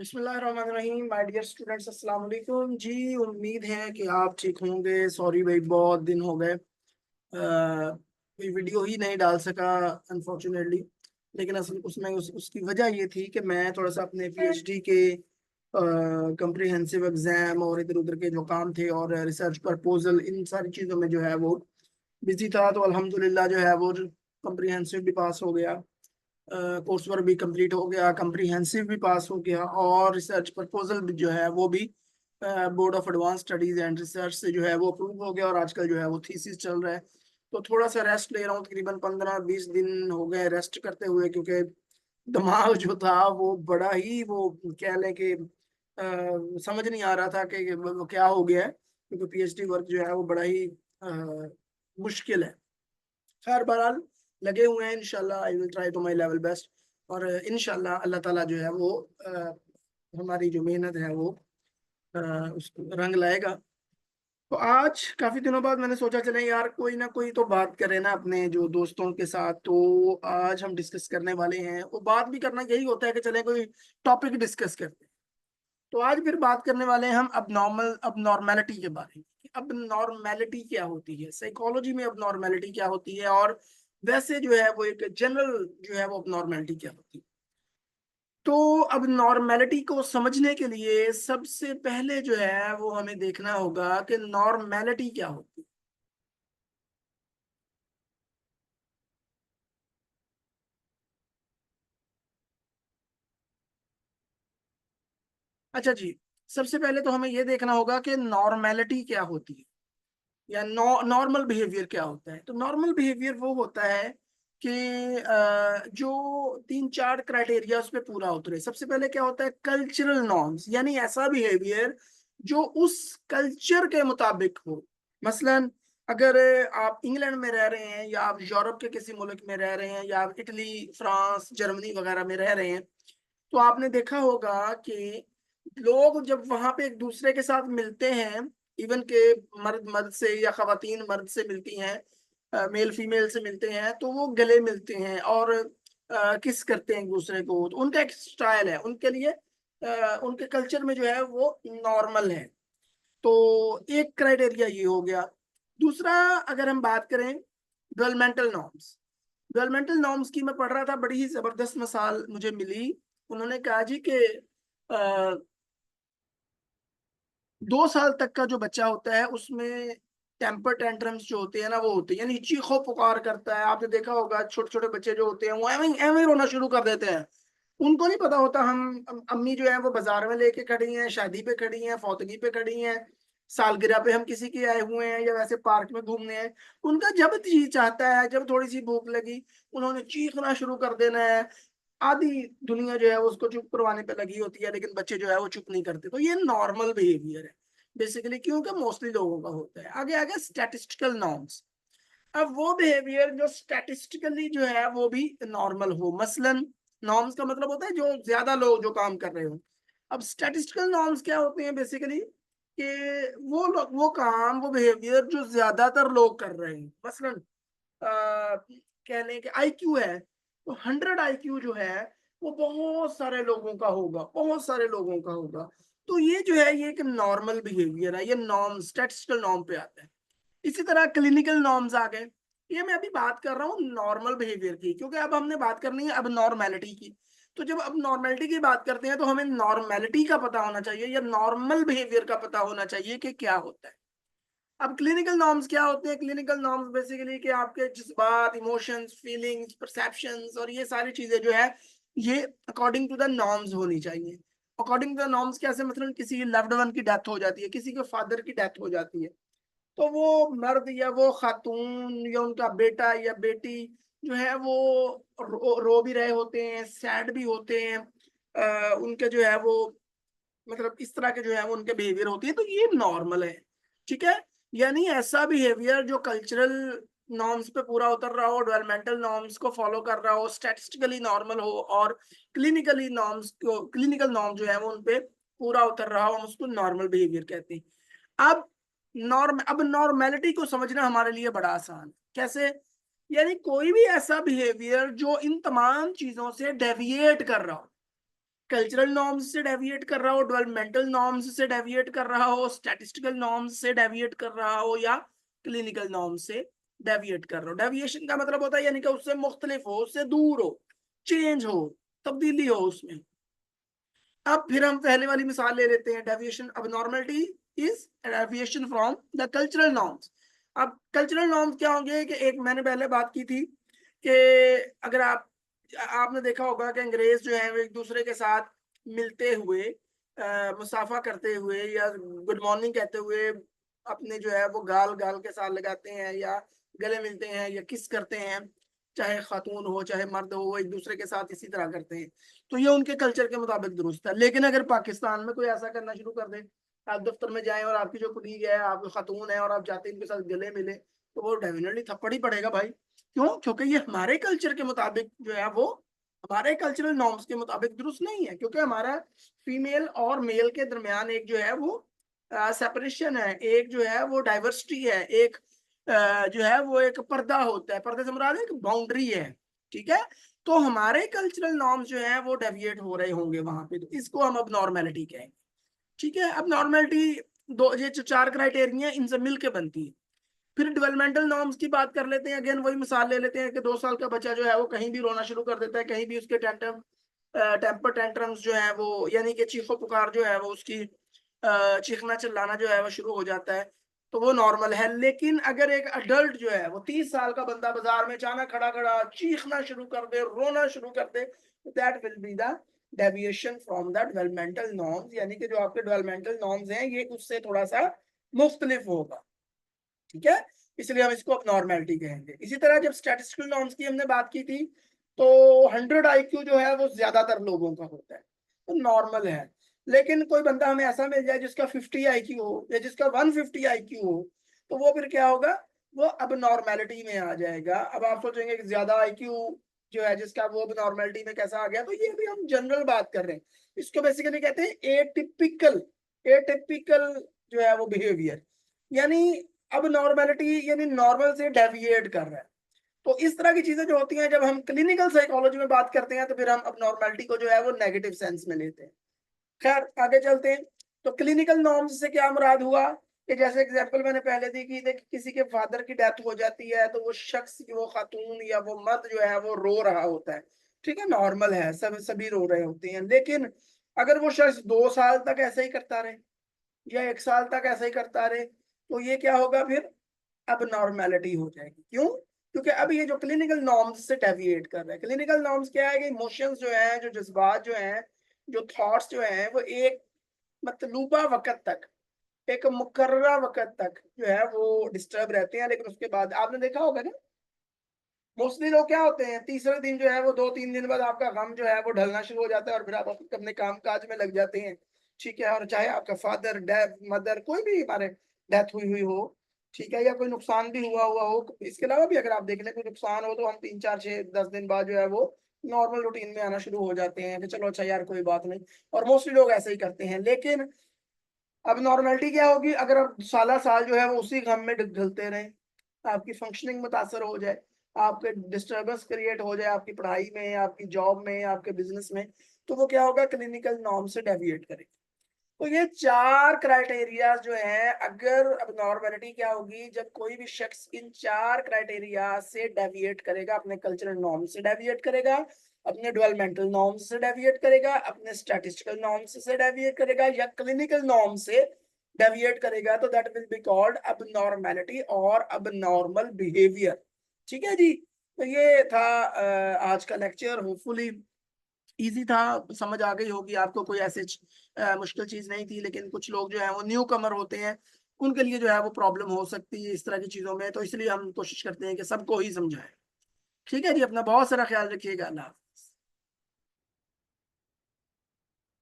बिस्मिल्लाहिर्रहमानिर्रहीम। My dear students, अस्सलाम वालेकुम जी। उम्मीद है कि आप ठीक होंगे। सॉरी भाई, बहुत दिन हो गए, कोई वीडियो ही नहीं डाल सका अनफॉर्चुनेटली। लेकिन असल उसमें उसकी वजह ये थी कि मैं थोड़ा सा अपने पीएचडी के कंप्रिहेंसिव एग्जाम और इधर उधर के जो काम थे और रिसर्च प्रपोजल, इन सारी चीज़ों में जो है वो बिजी था। तो अल्हम्दुलिल्लाह जो है वो कंप्रिहेंसिव भी पास हो गया, कोर्स वर्क भी कंप्लीट हो गया, कम्प्रीहेंसिव भी पास हो गया और रिसर्च प्रपोजल भी जो है वो भी board of advance studies and research से जो है वो अप्रूव हो गया और आजकल जो है वो थीसिस चल रहा है। तो थोड़ा सा रेस्ट ले रहा हूँ, तकरीबन 15-20 दिन हो गए रेस्ट करते हुए, क्योंकि दिमाग जो था वो बड़ा ही वो कह लें कि समझ नहीं आ रहा था कि वो क्या हो गया है, क्योंकि पीएचडी वर्क जो है वो बड़ा ही मुश्किल है। खैर बहरहाल लगे हुए हैं, इंशाल्लाह I will try to my level best. और इंशाल्लाह अल्लाह ताला जो है वो हमारी जो मेहनत है वो अ, उसको रंग लाएगा। तो आज काफी दिनों बाद मैंने सोचा चले यार कोई ना कोई तो बात करें ना अपने जो दोस्तों के साथ। तो आज हम डिस्कस करने वाले हैं, वो बात भी करना यही होता है कि चले कोई टॉपिक डिस्कस करते हैं। तो आज फिर बात करने वाले हैं हम अब नॉर्मेलिटी के बारे में। अब नॉर्मेलिटी क्या होती है, साइकोलॉजी में अब नॉर्मेलिटी क्या होती है, और वैसे जो है वो एक जनरल जो है वो अब नॉर्मेलिटी क्या होती है। तो अब नॉर्मेलिटी को समझने के लिए सबसे पहले जो है वो हमें देखना होगा कि नॉर्मेलिटी क्या होती है। अच्छा जी, सबसे पहले तो हमें ये देखना होगा कि नॉर्मेलिटी क्या होती है या नॉर्मल बिहेवियर क्या होता है। तो नॉर्मल बिहेवियर वो होता है कि जो 3-4 क्राइटेरिया उस पे पूरा उतरे। सबसे पहले क्या होता है, कल्चरल नॉर्म्स, यानी ऐसा बिहेवियर जो उस कल्चर के मुताबिक हो। मसलन अगर आप इंग्लैंड में रह रहे हैं या आप यूरोप के किसी मुल्क में रह रहे हैं या आप इटली, फ्रांस, जर्मनी वगैरह में रह रहे हैं, तो आपने देखा होगा कि लोग जब वहां पे एक दूसरे के साथ मिलते हैं, इवन के मर्द मर्द से या खवातीन मर्द से मिलती हैं, मेल फीमेल से मिलते हैं, तो वो गले मिलते हैं और किस करते हैं एक दूसरे को। तो उनका एक स्टाइल है, उनके लिए उनके कल्चर में जो है वो नॉर्मल है। तो एक क्राइटेरिया ये हो गया। दूसरा, अगर हम बात करें डेवलपमेंटल नॉर्म्स, डेवलपमेंटल नॉर्म्स की मैं पढ़ रहा था, बड़ी ही जबरदस्त मिसाल मुझे मिली। उन्होंने कहा जी कि 2 साल तक का जो बच्चा होता है उसमें टेम्पर टेंट्रम्स जो होते हैं ना वो होते हैं, यानी चीखो पुकार करता है। आपने देखा होगा छोटे छोटे बच्चे जो होते हैं वो एवं एवं रोना शुरू कर देते हैं। उनको नहीं पता होता हम अम्मी जो है वो बाजार में लेके खड़ी हैं, शादी पे खड़ी हैं, फौतगी पे खड़ी हैं, सालगिरह पे हम किसी के आए हुए हैं या वैसे पार्क में घूमने हैं। उनका जब जी चाहता है, जब थोड़ी सी भूख लगी, उन्होंने चीखना शुरू कर देना है। आधी दुनिया जो है वो उसको चुप करवाने पे लगी होती है, लेकिन बच्चे जो है वो चुप नहीं करते। तो ये नॉर्मल बिहेवियर है बेसिकली, क्योंकि मोस्टली लोगों का होता है। आगे आगे स्टैटिस्टिकल नॉर्म्स, अब वो बिहेवियर जो स्टैटिस्टिकली जो है वो भी नॉर्मल हो। मसलन नॉर्म्स का मतलब होता है जो ज्यादा लोग जो काम कर रहे हो। अब स्टैटिस्टिकल नॉर्म्स क्या होते हैं बेसिकली, कि वो काम, वो बिहेवियर जो ज्यादातर लोग कर रहे हैं। मसलन कह लें कि आईक्यू है, तो 100 आईक्यू जो है वो बहुत सारे लोगों का होगा, बहुत सारे लोगों का होगा। तो ये जो है ये एक नॉर्मल बिहेवियर है, ये नॉर्म स्टैटिस्टिकल नॉर्म पे आता है। इसी तरह क्लिनिकल नॉर्म्स आ गए। ये मैं अभी बात कर रहा हूँ नॉर्मल बिहेवियर की, क्योंकि अब हमने बात करनी है अब नॉर्मेलिटी की। तो जब अब नॉर्मेलिटी की बात करते हैं तो हमें नॉर्मेलिटी का पता होना चाहिए या नॉर्मल बिहेवियर का पता होना चाहिए कि क्या होता है। अब क्लिनिकल नॉर्म्स क्या होते हैं, क्लिनिकल नॉर्म्स बेसिकली कि आपके जज्बात, इमोशंस, फीलिंग्स, परसेप्शंस और ये सारी चीजें जो है ये अकॉर्डिंग टू द नॉर्म्स होनी चाहिए। अकॉर्डिंग टू द नॉर्म्स कैसे, मतलब किसी लव्ड वन की डेथ हो जाती है, किसी के फादर की डेथ हो जाती है, तो वो मर्द या वो खातून या उनका बेटा या बेटी जो है वो रो भी रहे होते हैं, सैड भी होते हैं। उनके जो है वो मतलब इस तरह के जो है वो उनके बिहेवियर होती है, तो ये नॉर्मल है। ठीक है, यानी ऐसा बिहेवियर जो कल्चरल नॉर्म्स पे पूरा उतर रहा हो, डेवलपमेंटल नॉर्म्स को फॉलो कर रहा हो, स्टैटिस्टिकली नॉर्मल हो और क्लिनिकली नॉर्म्स को, क्लिनिकल नॉर्म जो है वो उन पे पूरा उतर रहा हो, हम उसको नॉर्मल बिहेवियर कहते हैं। अब अब नॉर्मेलिटी को समझना हमारे लिए बड़ा आसान है। कैसे, यानी कोई भी ऐसा बिहेवियर जो इन तमाम चीजों से डेविएट कर रहा हो। कल्चरल नॉर्म्स से डेविएट कर रहा हो, डेवलपमेंटल नॉर्म्स से डेविएट कर रहा हो, स्टैटिस्टिकल नॉर्म्स से डेविएट कर रहा हो, या क्लिनिकल नॉर्म्स से डेविएट कर रहा हो। डेविएशन का मतलब होता है यानी कि उससे मुख्तलिफ हो, उससे दूर हो, चेंज हो, तब्दीली हो उसमें। अब फिर हम पहले वाली मिसाल ले लेते हैं, डेविएशन अब normality is deviation from the cultural norms. अब कल्चरल नॉर्म्स क्या होंगे कि एक मैंने पहले बात की थी कि अगर आपने देखा होगा कि अंग्रेज जो है वो एक दूसरे के साथ मिलते हुए मुसाफा करते हुए या गुड मॉर्निंग कहते हुए अपने जो है वो गाल गाल के साथ लगाते हैं या गले मिलते हैं या किस करते हैं, चाहे खातून हो चाहे मर्द हो, वो एक दूसरे के साथ इसी तरह करते हैं। तो ये उनके कल्चर के मुताबिक दुरुस्त है। लेकिन अगर पाकिस्तान में कोई ऐसा करना शुरू कर दे, आप दफ्तर में जाएं और आपकी जो कुलीग है, आपकी खातून है और आप जाते हैं उनके साथ गले मिले, तो वो डेफिनेटली थप्पड़ ही पड़ेगा भाई। क्यों? क्योंकि ये हमारे कल्चर के मुताबिक जो है वो हमारे कल्चरल नॉर्म्स के मुताबिक दुरुस्त नहीं है, क्योंकि हमारा फीमेल और मेल के दरमियान एक जो है वो सेपरेशन है, एक जो है वो डाइवर्सिटी है, एक जो है वो एक पर्दा होता है, पर्दे से मुराद एक बाउंड्री है। ठीक है, तो हमारे कल्चरल नॉर्म्स जो है वो डेविएट हो रहे होंगे वहां पे, तो इसको हम अब नॉर्मेलिटी कहेंगे। ठीक है, अब नॉर्मेलिटी दो ये जो 4 क्राइटेरिया इनसे मिलके बनती है। फिर डेवलपमेंटल नॉर्म्स की बात कर लेते हैं। अगेन वही मिसाल ले लेते हैं कि 2 साल का बच्चा जो है वो कहीं भी रोना शुरू कर देता है, कहीं भी उसके टेम्पर टेंट्रम्स जो है वो यानी कि चीखो पुकार जो है वो उसकी चीखना चिल्लाना जो है वो शुरू हो जाता है, तो वो नॉर्मल है। लेकिन अगर एक अडल्ट जो है वो 30 साल का बंदा बाजार में अचानक खड़ा खड़ा चीखना शुरू कर दे, रोना शुरू कर दे, that will be the deviation from the developmental norms, यानी कि जो आपके डेवलपमेंटल नॉर्म्स हैं ये उससे थोड़ा सा मुख्तलिफ होगा। ठीक है, इसलिए हम इसको अब नॉर्मेलिटी कहेंगे। इसी तरह जब स्टैटिस्टिकल नॉर्म्स की हमने बात की थी, तो 100 IQ जो है वो ज्यादातर लोगों का होता है, तो नॉर्मल है। लेकिन कोई बंदा हमें ऐसा मिल जाए जिसका 50 IQ हो या जिसका 150 IQ हो, तो वो फिर क्या होगा, वो अब नॉर्मेलिटी में आ जाएगा। अब आप सोचेंगे कि ज्यादा IQ जो है जिसका, वो अब नॉर्मेलिटी में कैसा आ गया, तो ये भी हम जनरल बात कर रहे हैं। इसको बेसिकली कहते हैं एटिपिकल, एटिपिकल जो है वो बिहेवियर, यानी अब नॉर्मेलिटी यानी नॉर्मल से डेविएट कर रहा है। तो इस तरह की चीजें जो होती हैं, जब हम क्लिनिकल साइकोलॉजी में बात करते हैं, तो फिर हम अब नॉर्मेलिटी को जो है वो नेगेटिव सेंस में लेते हैं। खैर आगे चलते हैं। तो क्लिनिकल नॉर्म्स से क्या मुराद हुआ कि जैसे एग्जांपल मैंने पहले दी कि किसी के फादर की डेथ हो जाती है, तो वो शख्स, वो खातून या वो मर्द जो है वो रो रहा होता है। ठीक है, नॉर्मल है, सभी रो रहे होते हैं। लेकिन अगर वो शख्स 2 साल तक ऐसे ही करता रहे या 1 साल तक ऐसे ही करता रहे, तो ये क्या होगा, फिर अब नॉर्मेलिटी हो जाएगी। क्यों? क्योंकि अब ये जो क्लिनिकल नॉर्म्स से डेविएट कर रहा है। क्लिनिकल नॉर्म्स क्या है कि इमोशंस जो है, जो जज्बात जो हैं, जो थॉट्स जो हैं, वो एक मतलूबा वक्त तक, एक मुकर्ररा वक्त तक जो है वो डिस्टर्ब रहते हैं। लेकिन उसके बाद आपने देखा होगा ना, मोस्टली लोग क्या होते हैं, तीसरे दिन जो है वो 2-3 दिन बाद आपका गम जो है वो ढलना शुरू हो जाता है और फिर आप अपने काम काज में लग जाते हैं। ठीक है, और चाहे आपका फादर, डेथ, मदर, कोई भी हमारे डेथ हुई हुई हो, ठीक है, या कोई नुकसान भी हुआ हुआ हो, इसके अलावा भी अगर आप देख लें कोई नुकसान हो, तो हम 3-4-6-10 दिन बाद जो है वो नॉर्मल रूटीन में आना शुरू हो जाते हैं कि चलो अच्छा यार कोई बात नहीं। और मोस्टली लोग ऐसे ही करते हैं। लेकिन अब नॉर्मेलिटी क्या होगी, अगर आप साला साल जो है वो उसी गम में ढलते रहें, आपकी फंक्शनिंग मुतासर हो जाए, आपके डिस्टर्बेंस क्रिएट हो जाए आपकी पढ़ाई में, आपकी जॉब में, आपके बिजनेस में, तो वो क्या होगा, क्लिनिकल नॉर्म से डेविएट करेगा। तो ये 4 क्राइटेरिया जो है, अगर अब नॉर्मेलिटी क्या होगी, जब कोई भी शख्स इन 4 क्राइटेरिया से डेविएट करेगा, अपने कल्चरल नॉर्म से डेविएट करेगा, अपने डेवलपमेंटल नॉर्म्स से डेविएट करेगा, अपने स्टैटिस्टिकल नॉर्म्स से डेविएट करेगा, या क्लिनिकल नॉर्म से डेविएट करेगा, तो दैट विल बी कॉल्ड अबनॉर्मैलिटी और अबनॉर्मल बिहेवियर। ठीक है जी, तो ये था आज का लेक्चर। होपफुली इजी था, समझ आ गई होगी आपको, कोई ऐसे मुश्किल चीज नहीं थी। लेकिन कुछ लोग जो है वो न्यू कमर होते हैं, उनके लिए जो है वो प्रॉब्लम हो सकती है इस तरह की चीजों में, तो इसलिए हम कोशिश करते हैं कि सबको ही समझाएं। ठीक है जी, अपना बहुत सारा ख्याल रखिएगा। अल्लाह हाफ़िज़।